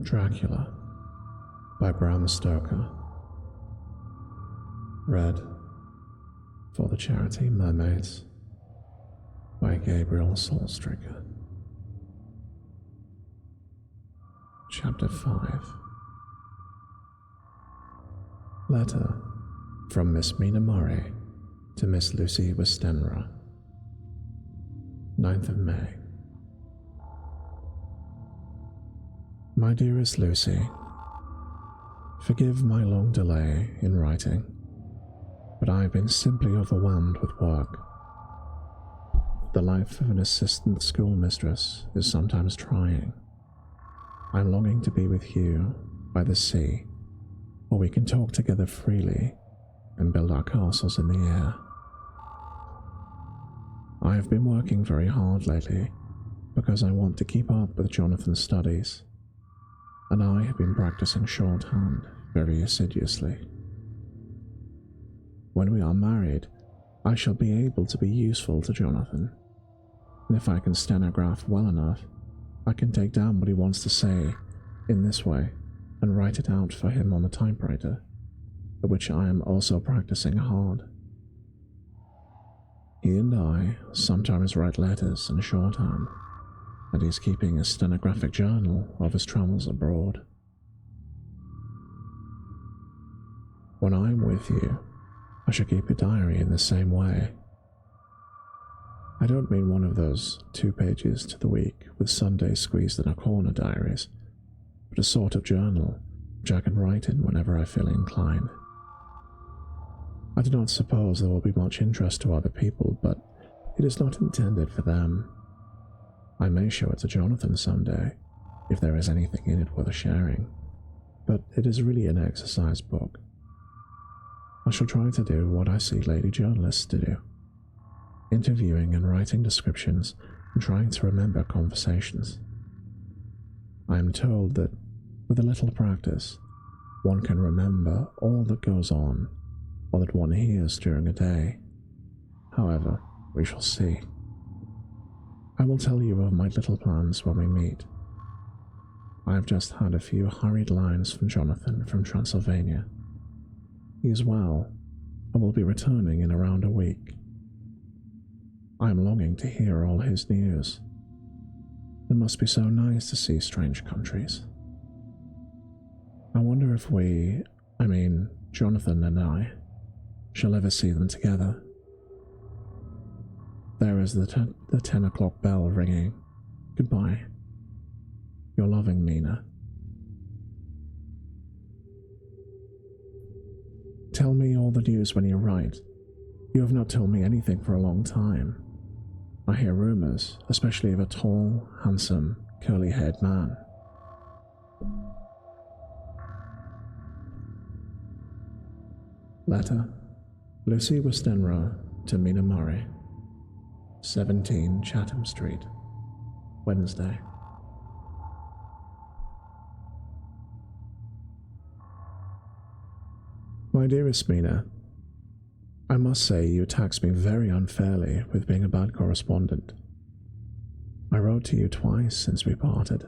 Dracula by Bram Stoker. Read for the charity Mermaids by Gabriel Soulstricker. Chapter 5. Letter from Miss Mina Murray to Miss Lucy Westenra. 9th of May. My dearest Lucy, forgive my long delay in writing, but I have been simply overwhelmed with work. The life of an assistant schoolmistress is sometimes trying. I'm longing to be with you by the sea, where we can talk together freely and build our castles in the air. I have been working very hard lately because I want to keep up with Jonathan's studies, and I have been practicing shorthand very assiduously. When we are married, I shall be able to be useful to Jonathan, and if I can stenograph well enough, I can take down what he wants to say in this way and write it out for him on the typewriter, at which I am also practicing hard. He and I sometimes write letters in shorthand, and he's keeping a stenographic journal of his travels abroad. When I'm with you, I shall keep a diary in the same way. I don't mean one of those 2 pages to the week with Sundays squeezed in a corner diaries, but a sort of journal which I can write in whenever I feel inclined. I do not suppose there will be much interest to other people, but it is not intended for them. I may show it to Jonathan someday, if there is anything in it worth sharing, but it is really an exercise book. I shall try to do what I see lady journalists do, interviewing and writing descriptions and trying to remember conversations. I am told that with a little practice, one can remember all that goes on or that one hears during a day. However, we shall see. I will tell you of my little plans when we meet. I have just had a few hurried lines from Jonathan from Transylvania. He is well and will be returning in around a week. I am longing to hear all his news. It must be so nice to see strange countries. I wonder if Jonathan and I, shall ever see them together. There is the 10 o'clock bell ringing. Goodbye. Your loving Mina. Tell me all the news when you write. You have not told me anything for a long time. I hear rumors, especially of a tall, handsome, curly-haired man. Letter. Lucy Westenra to Mina Murray. 17 Chatham Street, Wednesday. My dearest Mina, I must say you taxed me very unfairly with being a bad correspondent. I wrote to you twice since we parted,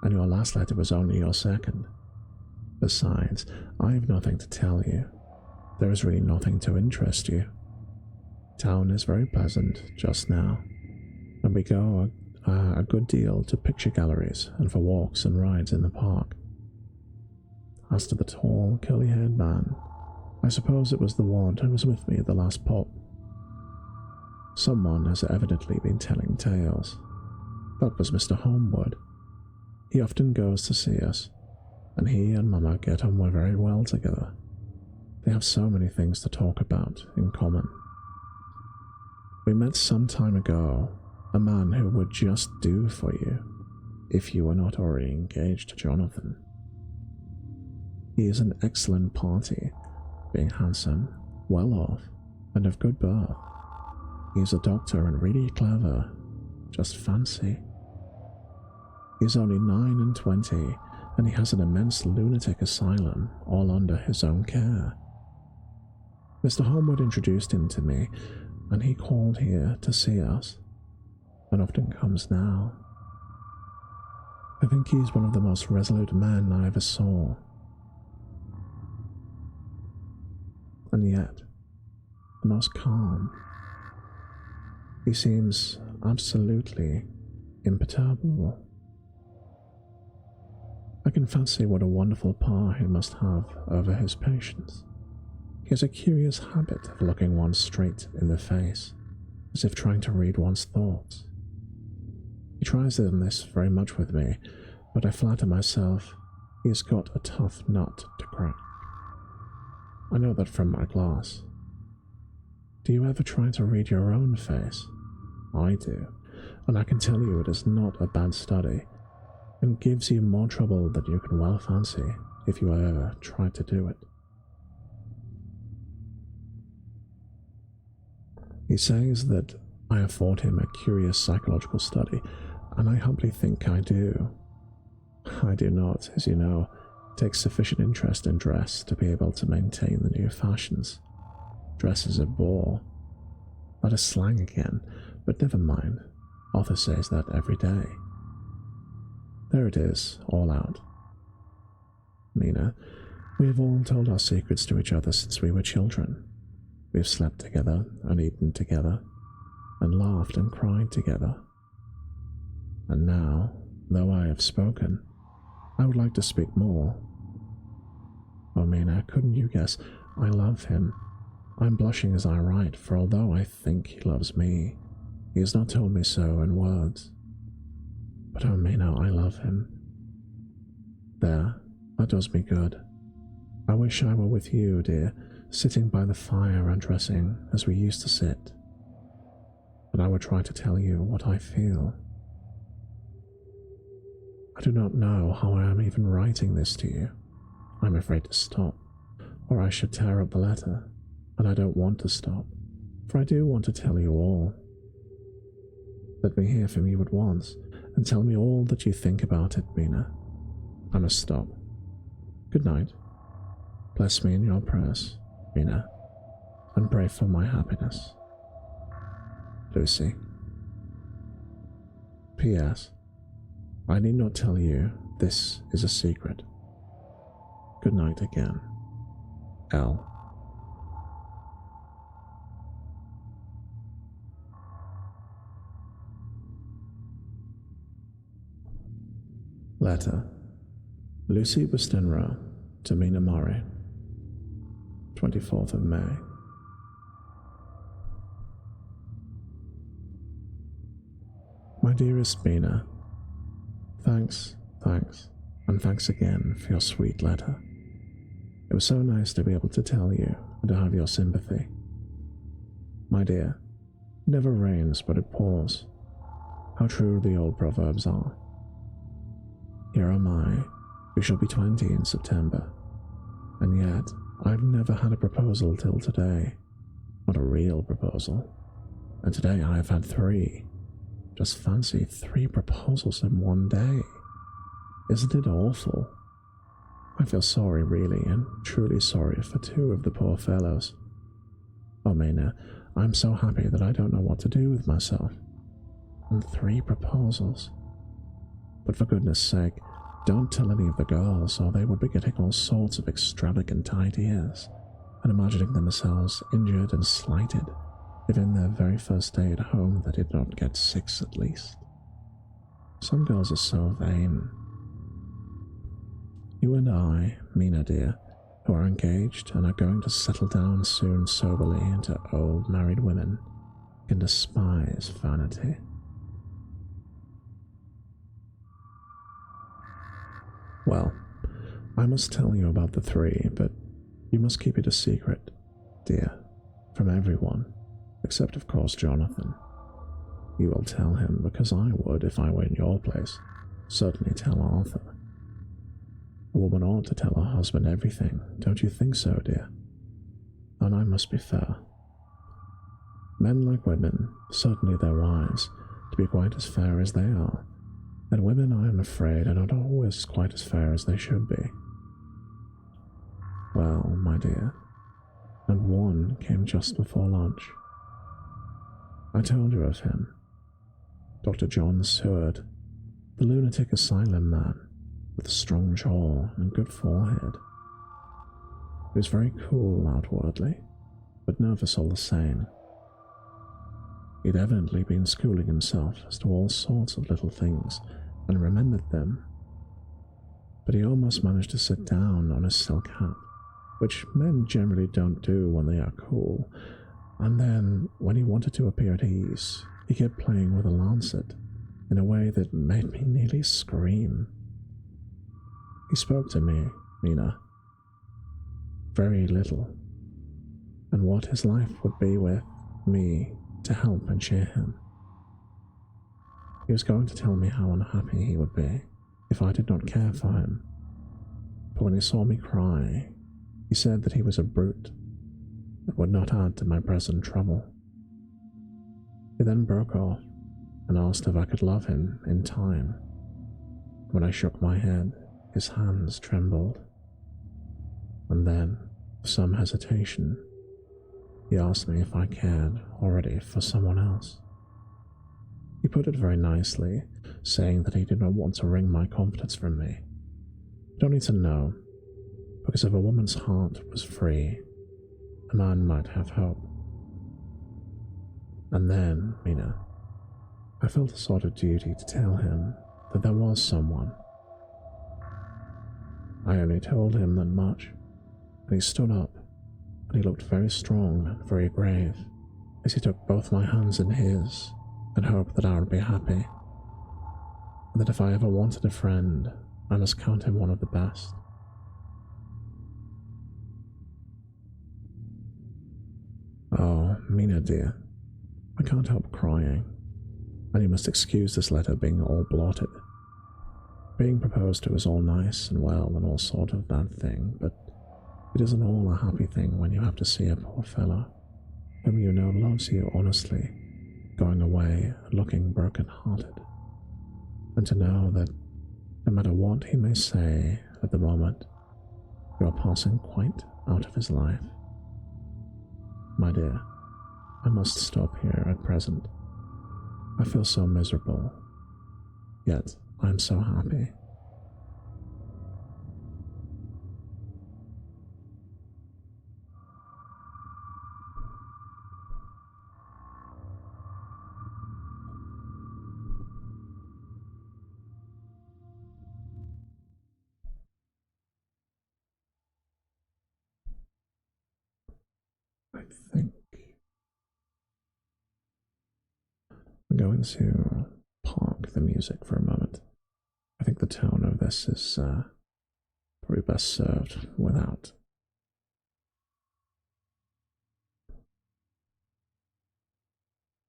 and your last letter was only your second. Besides, I have nothing to tell you. There is really nothing to interest you. Town is very pleasant just now, and we go a good deal to picture galleries and for walks and rides in the park. As to the tall, curly-haired man, I suppose it was the one who was with me at the last pub. Someone has evidently been telling tales. That was Mr. Homewood. He often goes to see us, and he and Mama get on very well together. They have so many things to talk about in common. We met some time ago a man who would just do for you if you were not already engaged to Jonathan. He is an excellent party, being handsome, well off, and of good birth. He is a doctor and really clever. Just fancy. He is only 9 and 20, and he has an immense lunatic asylum all under his own care. Mr. Homewood introduced him to me, and he called here to see us, and often comes now. I think he's one of the most resolute men I ever saw. And yet, the most calm. He seems absolutely imperturbable. I can fancy what a wonderful power he must have over his patients. He has a curious habit of looking one straight in the face, as if trying to read one's thoughts. He tries this very much with me, but I flatter myself he has got a tough nut to crack. I know that from my glass. Do you ever try to read your own face? I do, and I can tell you it is not a bad study, and gives you more trouble than you can well fancy if you ever try to do it. He says that I afford him a curious psychological study, and I humbly think I do. I do not, as you know, take sufficient interest in dress to be able to maintain the new fashions. Dress is a bore. That is slang again, but never mind. Arthur says that every day. There it is, all out. Mina, we have all told our secrets to each other since we were children. We have slept together and eaten together, and laughed and cried together. And now, though I have spoken, I would like to speak more. Oh, Mina, couldn't you guess? I love him. I'm blushing as I write, for although I think he loves me, he has not told me so in words. But oh, Mina, I love him. There, that does me good. I wish I were with you, dear, sitting by the fire undressing as we used to sit. But I would try to tell you what I feel. I do not know how I am even writing this to you. I'm afraid to stop, or I should tear up the letter, and I don't want to stop, for I do want to tell you all. Let me hear from you at once, and tell me all that you think about it, Mina. I must stop. Good night. Bless me in your prayers, Mina, and pray for my happiness. Lucy. P.S. I need not tell you this is a secret. Good night again. L. Letter. Lucy Westenra to Mina Murray. 24th of May. My dearest Mina, thanks, and thanks again for your sweet letter. It was so nice to be able to tell you and to have your sympathy. My dear, it never rains but it pours. How true the old proverbs are. Here am I, who shall be 20 in September, and yet I've never had a proposal till today. Not a real proposal. And today I have had 3. Just fancy 3 proposals in one day. Isn't it awful? I feel sorry, really, and truly sorry for 2 of the poor fellows. Oh, Mina, I'm so happy that I don't know what to do with myself. And 3 proposals. But for goodness sake, don't tell any of the girls, or they would be getting all sorts of extravagant ideas, and imagining themselves injured and slighted if in their very first day at home they did not get 6 at least. Some girls are so vain. You and I, Mina dear, who are engaged and are going to settle down soon soberly into old married women, can despise vanity. Well, I must tell you about the 3, but you must keep it a secret, dear, from everyone, except of course Jonathan. You will tell him, because I would, if I were in your place, certainly tell Arthur. A woman ought to tell her husband everything, don't you think so, dear? And I must be fair. Men like women, certainly their wives, to be quite as fair as they are, and women, I am afraid, are not always quite as fair as they should be. Well, my dear, and one came just before lunch. I told you of him, Dr. John Seward. The lunatic asylum man, with a strong jaw and good forehead. He was very cool outwardly, but nervous all the same. He'd evidently been schooling himself as to all sorts of little things and remembered them. But he almost managed to sit down on his silk hat, which men generally don't do when they are cool, and then, when he wanted to appear at ease, he kept playing with a lancet in a way that made me nearly scream. He spoke to me, Mina, very little, and what his life would be with me to help and cheer him. He was going to tell me how unhappy he would be if I did not care for him, but when he saw me cry, he said that he was a brute that would not add to my present trouble. He then broke off and asked if I could love him in time. When I shook my head, his hands trembled, and then, with some hesitation, he asked me if I cared already for someone else. He put it very nicely, saying that he did not want to wring my confidence from me. You don't need to know, because if a woman's heart was free, a man might have hope. And then, Mina, I felt a sort of duty to tell him that there was someone. I only told him that much, and he stood up, and he looked very strong and very grave as he took both my hands in his and hoped that I would be happy, and that if I ever wanted a friend, I must count him one of the best. Oh, Mina dear, I can't help crying, and you must excuse this letter being all blotted. Being proposed to is all nice and well and all sort of bad thing, but it isn't all a happy thing when you have to see a poor fellow, whom you know loves you honestly, going away looking broken-hearted, and to know that no matter what he may say at the moment, you are passing quite out of his life. My dear, I must stop here at present. I feel so miserable, yet I am so happy. I think I'm going to park the music for a moment. I think the tone of this is probably best served without.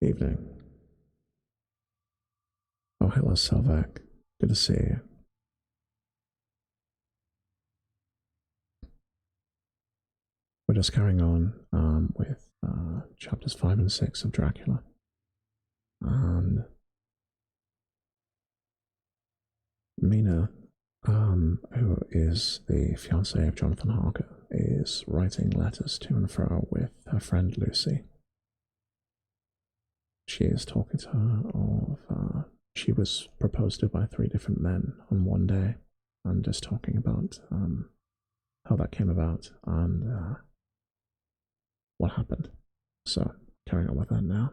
Evening. Oh, hello, Selvak. Good to see you. We're just carrying on with chapters 5 and 6 of Dracula. And Mina, who is the fiancée of Jonathan Harker, is writing letters to and fro with her friend Lucy. She is talking to her of she was proposed to by 3 different men on one day, and just talking about how that came about and what happened. So, carrying on with that now.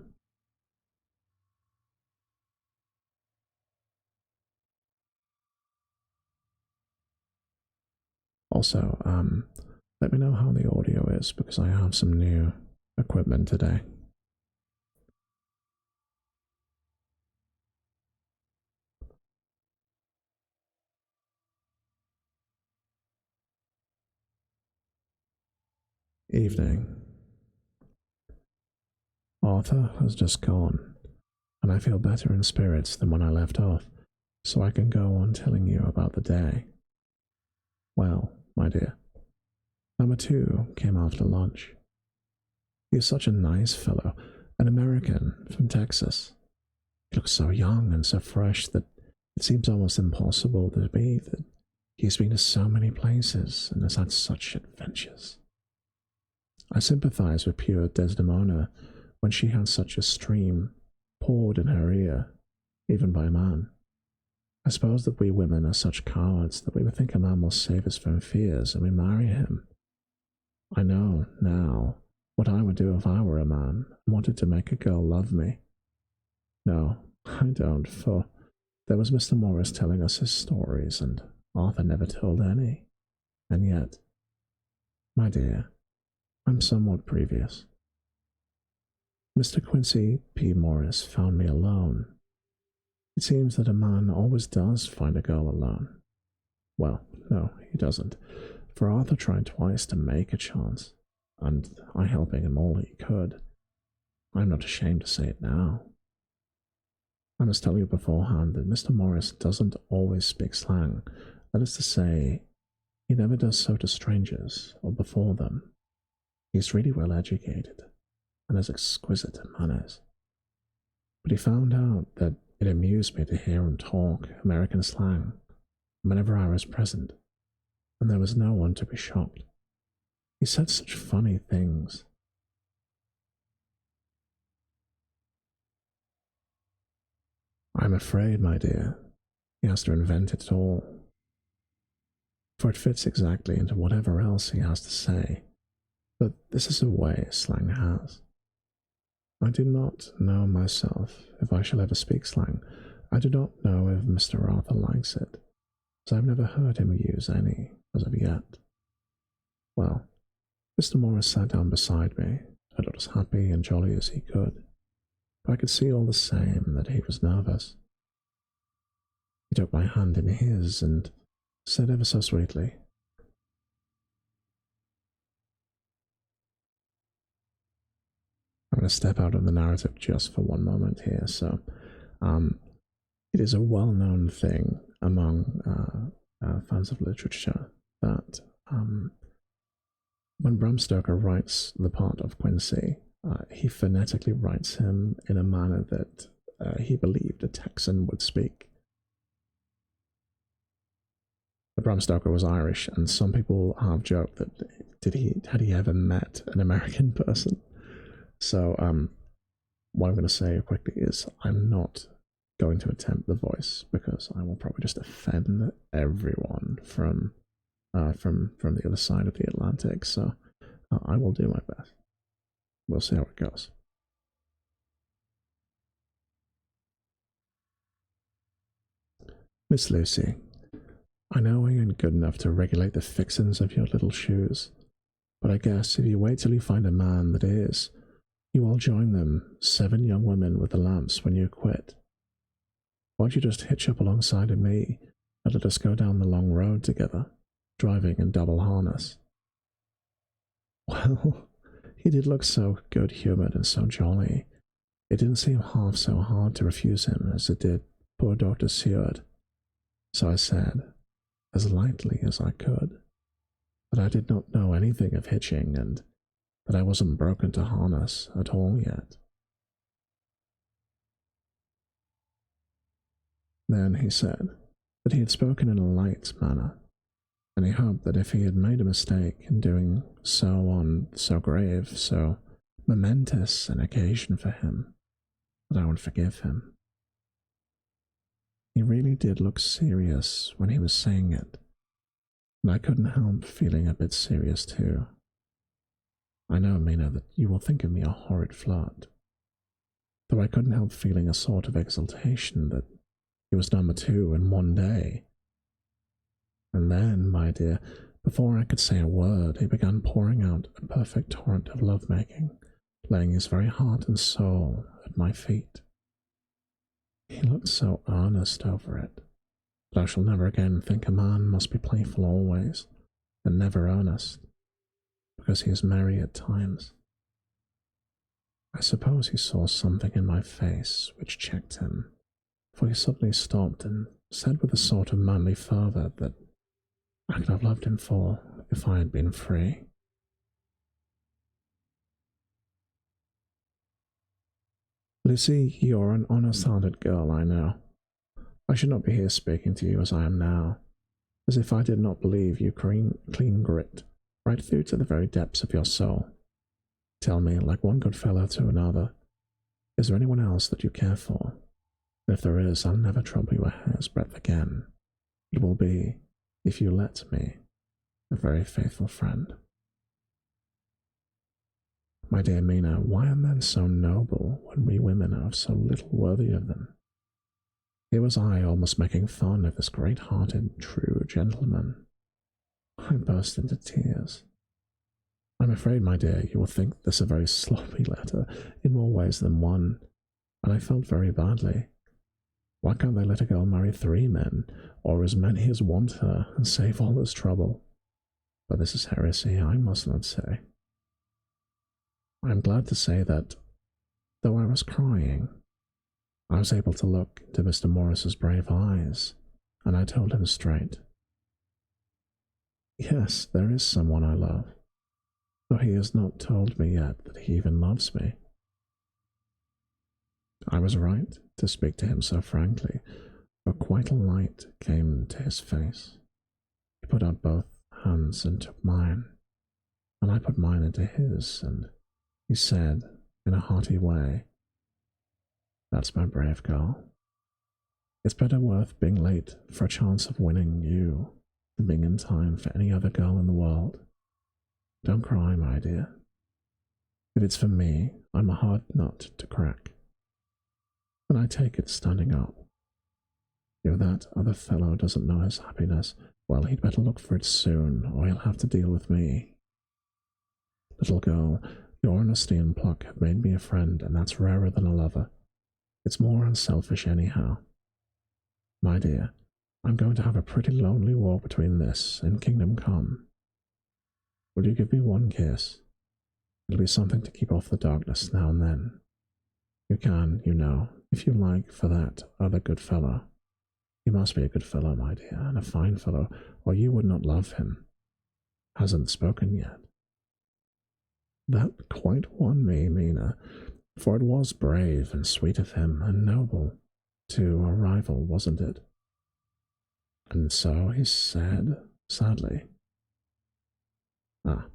Also, let me know how the audio is, because I have some new equipment today. Evening. Arthur has just gone, and I feel better in spirits than when I left off, so I can go on telling you about the day. Well, my dear, number 2 came after lunch. He is such a nice fellow, an American from Texas. He looks so young and so fresh that it seems almost impossible to believe that he's been to so many places and has had such adventures. I sympathize with pure Desdemona when she had such a stream poured in her ear, even by a man. I suppose that we women are such cowards that we would think a man will save us from fears and we marry him. I know, now, what I would do if I were a man and wanted to make a girl love me. No, I don't, for there was Mr. Morris telling us his stories, and Arthur never told any. And yet, my dear, I'm somewhat previous. Mr. Quincy P. Morris found me alone. It seems that a man always does find a girl alone. Well, no, he doesn't, for Arthur tried twice to make a chance, and I helping him all he could. I'm not ashamed to say it now. I must tell you beforehand that Mr. Morris doesn't always speak slang. That is to say, he never does so to strangers or before them. He's really well educated and has exquisite manners. But he found out that it amused me to hear him talk American slang whenever I was present, and there was no one to be shocked. He said such funny things. I'm afraid, my dear, he has to invent it all, for it fits exactly into whatever else he has to say. But this is a way slang has. I do not know myself if I shall ever speak slang. I do not know if Mr. Arthur likes it, as I've never heard him use any as of yet. Well, Mr. Morris sat down beside me, and looked as happy and jolly as he could, but I could see all the same that he was nervous. He took my hand in his and said ever so sweetly, I'm going to step out of the narrative just for one moment here. So, it is a well-known thing among fans of literature that when Bram Stoker writes the part of Quincy, he phonetically writes him in a manner that he believed a Texan would speak. But Bram Stoker was Irish, and some people have joked that had he ever met an American person? So, what I'm going to say quickly is I'm not going to attempt the voice because I will probably just offend everyone from the other side of the Atlantic. So, I will do my best. We'll see how it goes. Miss Lucy, I know I ain't good enough to regulate the fixins of your little shoes, but I guess if you wait till you find a man that is, you will join them 7 young women with the lamps when you quit. Won't you just hitch up alongside of me and let us go down the long road together, driving in double harness? Well, he did look so good-humoured and so jolly. It didn't seem half so hard to refuse him as it did poor Dr. Seward. So I said, as lightly as I could, that I did not know anything of hitching and that I wasn't broken to harness at all yet. Then he said that he had spoken in a light manner, and he hoped that if he had made a mistake in doing so on so grave, so momentous an occasion for him, that I would forgive him. He really did look serious when he was saying it, and I couldn't help feeling a bit serious too. I know, Mina, that you will think of me a horrid flirt, though I couldn't help feeling a sort of exultation that he was number 2 in one day. And then, my dear, before I could say a word, he began pouring out a perfect torrent of love-making, laying his very heart and soul at my feet. He looked so earnest over it, that I shall never again think a man must be playful always, and never earnest, because he is merry at times. I suppose he saw something in my face which checked him, for he suddenly stopped and said with a sort of manly fervour that I could have loved him for if I had been free. Lucy, you're an honest-hearted girl, I know. I should not be here speaking to you as I am now, as if I did not believe you clean grit, right through to the very depths of your soul. Tell me, like one good fellow to another, is there anyone else that you care for? If there is, I'll never trouble you a hair's breadth again. It will be, if you let me, a very faithful friend. My dear Mina, why are men so noble when we women are so little worthy of them? Here was I almost making fun of this great-hearted, true gentleman. I burst into tears. I'm afraid, my dear, you will think this a very sloppy letter in more ways than one, and I felt very badly. Why can't they let a girl marry 3 men, or as many as want her, and save all this trouble? But this is heresy, I must not say. I am glad to say that, though I was crying, I was able to look into Mr. Morris's brave eyes, and I told him straight. Yes, there is someone I love, though he has not told me yet that he even loves me. I was right to speak to him so frankly, for quite a light came to his face. He put out both hands and took mine, and I put mine into his, and he said, in a hearty way, "That's my brave girl. It's better worth being late for a chance of winning you than being in time for any other girl in the world. Don't cry, my dear. If it's for me, I'm a hard nut to crack. And I take it standing up. If that other fellow doesn't know his happiness, well, he'd better look for it soon, or he'll have to deal with me. Little girl, your honesty and pluck have made me a friend, and that's rarer than a lover. It's more unselfish anyhow. My dear, I'm going to have a pretty lonely walk between this and Kingdom Come. Will you give me one kiss? It'll be something to keep off the darkness now and then. You can, you know, if you like, for that other good fellow. He must be a good fellow, my dear, and a fine fellow, or you would not love him. Hasn't spoken yet." That quite won me, Mina, for it was brave and sweet of him, and noble to a rival, wasn't it? And so he said, sadly. Ah.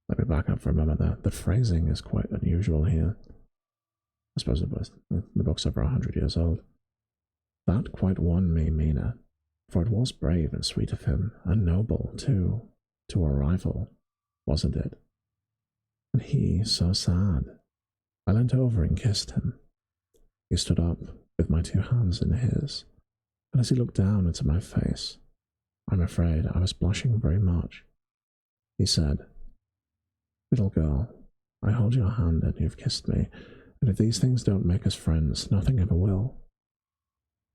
Let me back up for a moment there. The phrasing is quite unusual here. I suppose it was. The book's over 100 years old. That quite won me, Mina, for it was brave and sweet of him, and noble, too, to a rival, wasn't it? And he, so sad. I leant over and kissed him. He stood up, with my 2 hands in his, and as he looked down into my face, I'm afraid I was blushing very much. He said, "Little girl, I hold your hand and you've kissed me, and if these things don't make us friends, nothing ever will.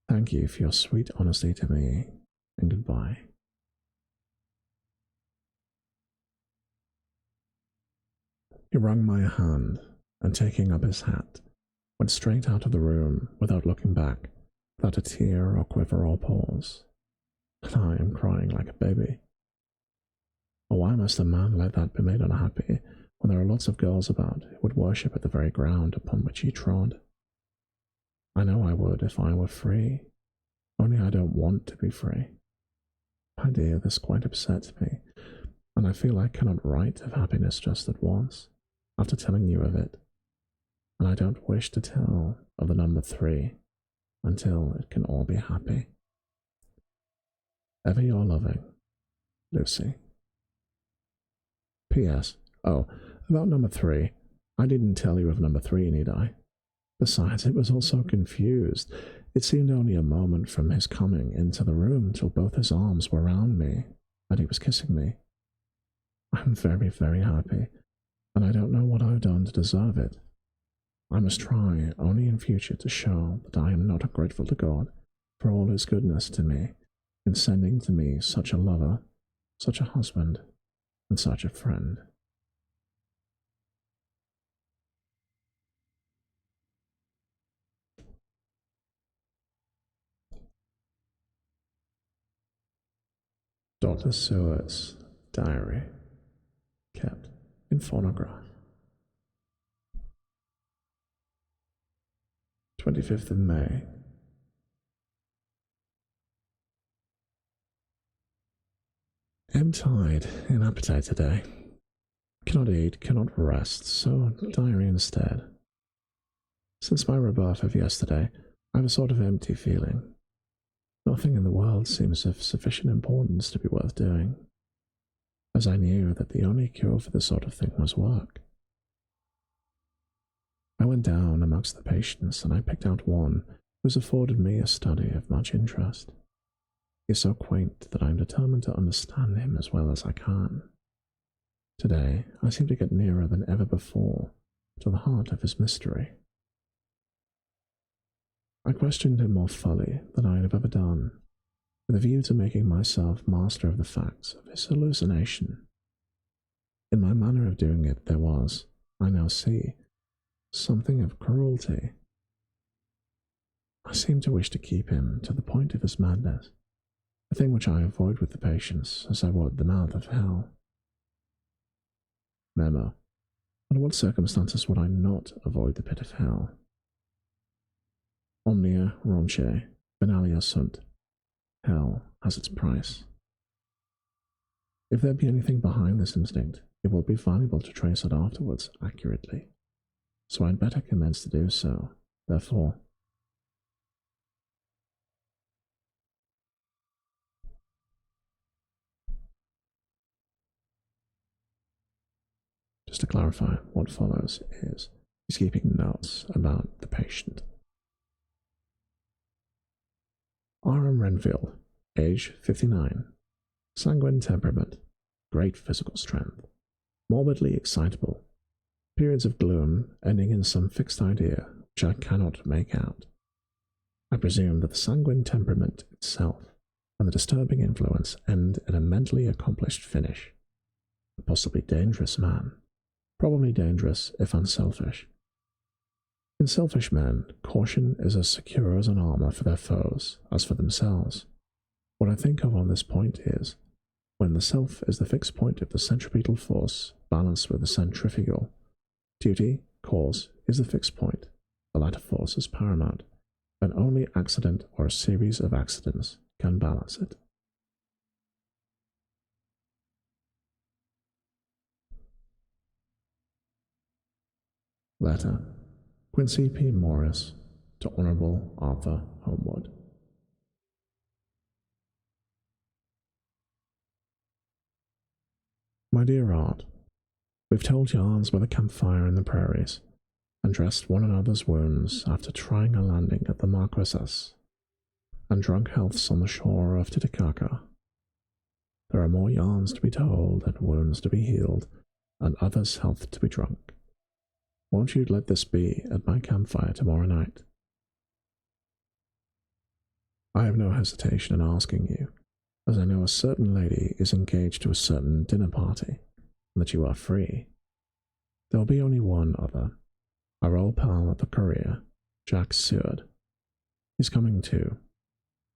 Thank you for your sweet honesty to me, and goodbye." He wrung my hand, and taking up his hat, went straight out of the room without looking back, without a tear or quiver or pause. And I am crying like a baby. Oh, why must a man let that be made unhappy when there are lots of girls about who would worship at the very ground upon which he trod? I know I would if I were free, only I don't want to be free. My dear, this quite upsets me, and I feel I cannot write of happiness just at once, after telling you of it, and I don't wish to tell of the number 3 until it can all be happy. Ever your loving, Lucy. P.S. Oh, about number 3. I didn't tell you of number 3, need I? Besides, it was all so confused. It seemed only a moment from his coming into the room till both his arms were round me, and he was kissing me. I'm very, very happy, and I don't know what I've done to deserve it. I must try only in future to show that I am not ungrateful to God for all his goodness to me in sending to me such a lover, such a husband, and such a friend. Dr. Seward's diary, kept in phonograph. 25th of May. Am tired in appetite today. Cannot eat, cannot rest, so diary instead. Since my rebuff of yesterday, I have a sort of empty feeling. Nothing in the world seems of sufficient importance to be worth doing, as I knew that the only cure for this sort of thing was work. I went down amongst the patients and I picked out one who has afforded me a study of much interest. He is so quaint that I am determined to understand him as well as I can. Today, I seem to get nearer than ever before to the heart of his mystery. I questioned him more fully than I have ever done, with a view to making myself master of the facts of his hallucination. In my manner of doing it there was, I now see, something of cruelty. I seemed to wish to keep him to the point of his madness, a thing which I avoid with the patients as I would the mouth of hell. Memo. Under what circumstances would I not avoid the pit of hell? Omnia ronce, benalia sunt. Hell has its price. If there be anything behind this instinct, it will be valuable to trace it afterwards accurately. So I'd better commence to do so, therefore. Just to clarify, what follows is he's keeping notes about the patient. R.M. Renfield, age 59, sanguine temperament, great physical strength, morbidly excitable, periods of gloom ending in some fixed idea which I cannot make out. I presume that the sanguine temperament itself and the disturbing influence end in a mentally accomplished finish. A possibly dangerous man, probably dangerous if unselfish. In selfish men, caution is as secure as an armor for their foes as for themselves. What I think of on this point is, when the self is the fixed point of the centripetal force balanced with the centrifugal, duty, cause, is the fixed point, the latter force is paramount, and only accident or a series of accidents can balance it. Letter. Quincy P. Morris to Honorable Arthur Homewood. My dear Art, we've told yarns by the campfire in the prairies, and dressed one another's wounds after trying a landing at the Marquesas, and drunk healths on the shore of Titicaca. There are more yarns to be told, and wounds to be healed, and others' health to be drunk. Won't you let this be at my campfire tomorrow night? I have no hesitation in asking you, as I know a certain lady is engaged to a certain dinner party, and that you are free. There will be only one other, our old pal at the Courier, Jack Seward. He's coming too,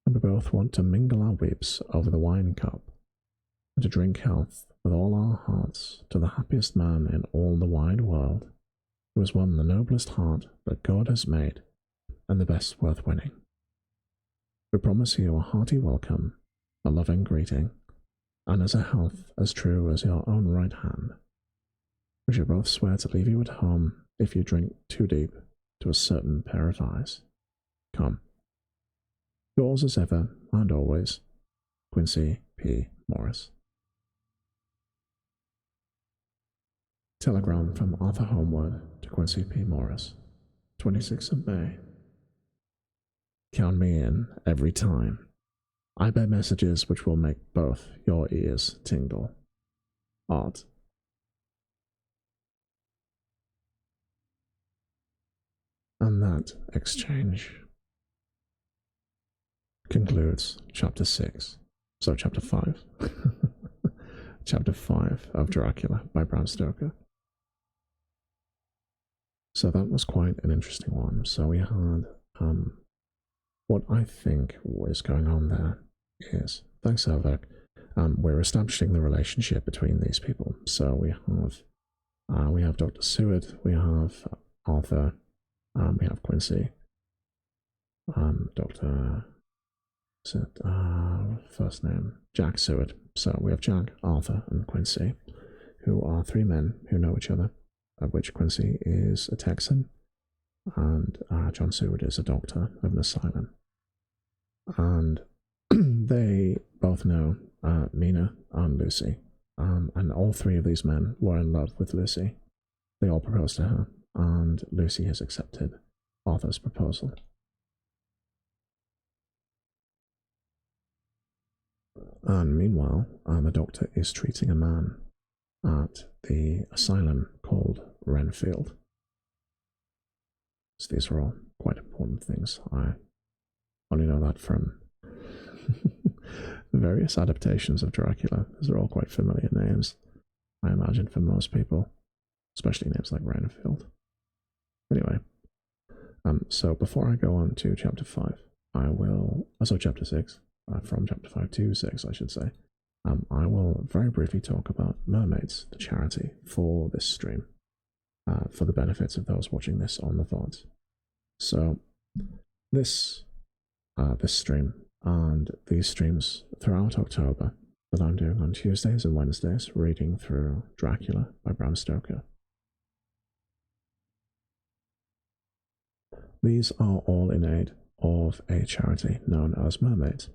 and we both want to mingle our weeps over the wine cup, and to drink health with all our hearts to the happiest man in all the wide world, who has won the noblest heart that God has made, and the best worth winning. We promise you a hearty welcome, a loving greeting, and as a health as true as your own right hand. We shall both swear to leave you at home if you drink too deep to a certain pair of eyes. Come. Yours as ever and always, Quincy P. Morris. Telegram from Arthur Homewood to Quincy P. Morris, 26th of May. Count me in every time. I bear messages which will make both your ears tingle. Art. And that exchange concludes chapter 6. So chapter 5. Chapter 5 of Dracula by Bram Stoker. So that was quite an interesting one. So we had, what I think is going on there is, thanks Hervek, we're establishing the relationship between these people. So we have Dr. Seward, we have Arthur, we have Quincy, Dr. First name, Jack Seward. So we have Jack, Arthur, and Quincy. who are three men who know each other, of which Quincy is a Texan and John Seward is a doctor of an asylum. And they both know Mina and Lucy, and all three of these men were in love with Lucy. They all proposed to her, and Lucy has accepted Arthur's proposal. And meanwhile, the doctor is treating a man at the asylum called Renfield. So these are all quite important things. I only know that from the various adaptations of Dracula. These are all quite familiar names, I imagine, for most people, especially names like Renfield. Anyway, so before I go on to chapter 5, chapter 6, from chapter 5 to 6, I should say, I will very briefly talk about Mermaids, the charity, for this stream, for the benefits of those watching this on the VODs. So, this stream and these streams throughout October that I'm doing on Tuesdays and Wednesdays, reading through Dracula by Bram Stoker. These are all in aid of a charity known as Mermaids.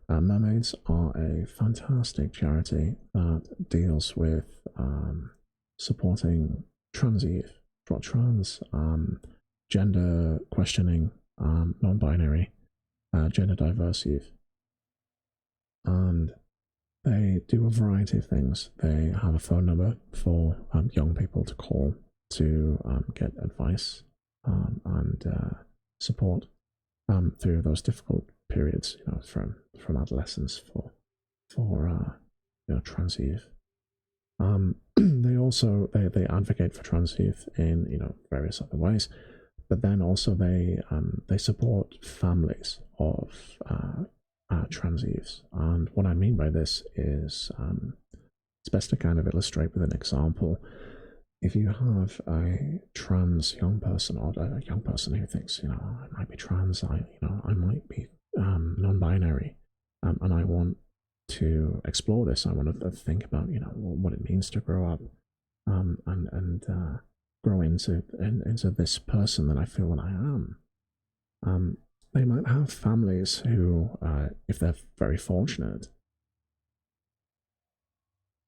Mermaids are a fantastic charity that deals with supporting trans youth, gender questioning, non-binary, gender diverse youth. And they do a variety of things. They have a phone number for young people to call to get advice and support through those difficult periods, from adolescence for trans youth. They also they advocate for trans youth in various other ways, but then also they support families of trans youths. And what I mean by this is it's best to kind of illustrate with an example. If you have a trans young person, or a young person who thinks, I might be trans, I might be non-binary, and I want to explore this, I want to think about, what it means to grow up, and grow into this person that I feel that I am. They might have families who, if they're very fortunate,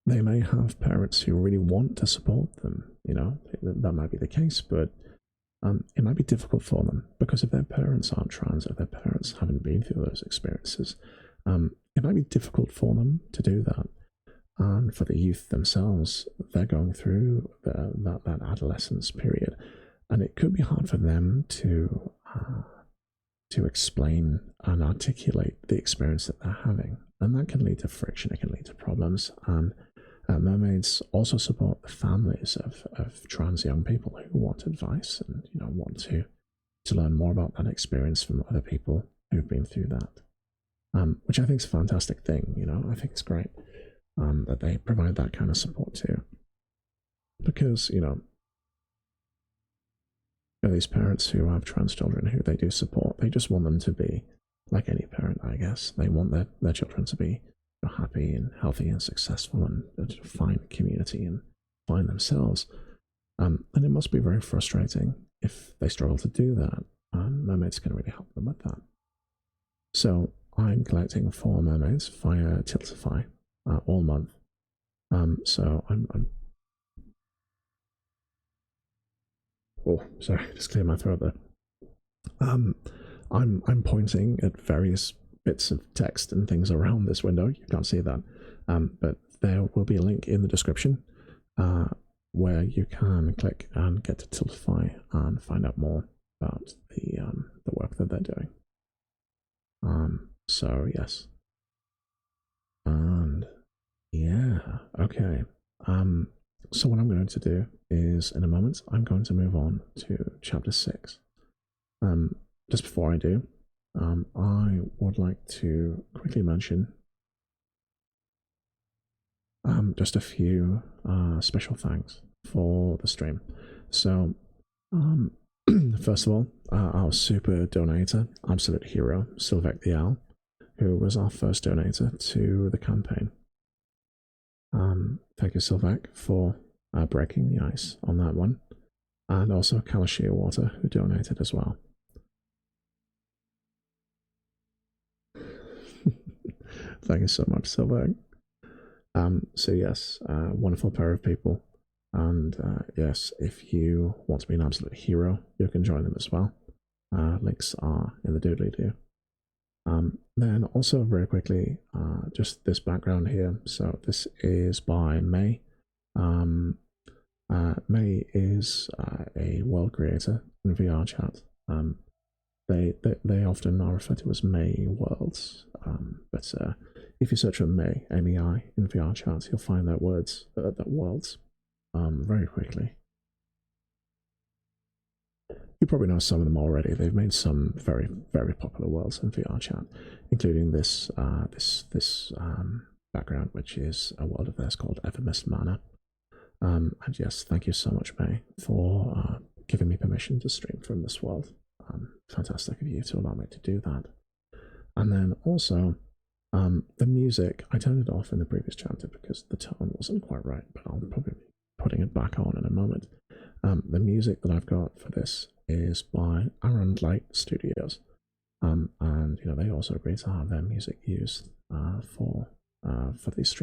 they may have parents who really want to support them. That might be the case, but it might be difficult for them because if their parents aren't trans, if their parents haven't been through those experiences, it might be difficult for them to do that. And for the youth themselves, they're going through that adolescence period, and it could be hard for them to explain and articulate the experience that they're having, and that can lead to friction. It can lead to problems. And Mermaids also support the families of trans young people who want advice and want to learn more about that experience from other people who've been through that, which I think is a fantastic thing. I think it's great that they provide that kind of support too, because these parents who have trans children who they do support, they just want them to be like any parent, I guess. They want their children to be happy and healthy and successful and to find community and find themselves. And it must be very frustrating if they struggle to do that. Mermaids can really help them with that. So I'm collecting 4 mermaids via Tiltify all month. So I'm oh, sorry, just clear my throat there. I'm pointing at various bits of text and things around this window. You can't see that, but there will be a link in the description where you can click and get to Tiltify and find out more about the work that they're doing. So yes, and yeah, okay. So what I'm going to do is, in a moment, I'm going to move on to chapter 6. Just before I do, I would like to quickly mention just a few special thanks for the stream. So, first of all, our super donator, absolute hero, Sylvek the Owl, who was our first donator to the campaign. Thank you, Sylvac, for breaking the ice on that one. And also Kalashia Water, who donated as well. Thank you so much, Sylvac. So yes, wonderful pair of people. And yes, if you want to be an absolute hero, you can join them as well. Links are in the doodly do. Then also very quickly, just this background here. So this is by May. May is a world creator in VR chat. They often are referred to as May worlds. But if you search for May, MEI, in VR chat, you'll find that worlds very quickly. You probably know some of them already. They've made some very, very popular worlds in VR chat, including this background, which is a world of theirs called Evermist Manor. And yes, thank you so much, May, for giving me permission to stream from this world. Fantastic of you to allow me to do that. And then also, the music, I turned it off in the previous chapter because the tone wasn't quite right, but I'll probably be putting it back on in a moment. The music that I've got for this is by Aaron Light Studios. And they also agreed to have their music used for these streams.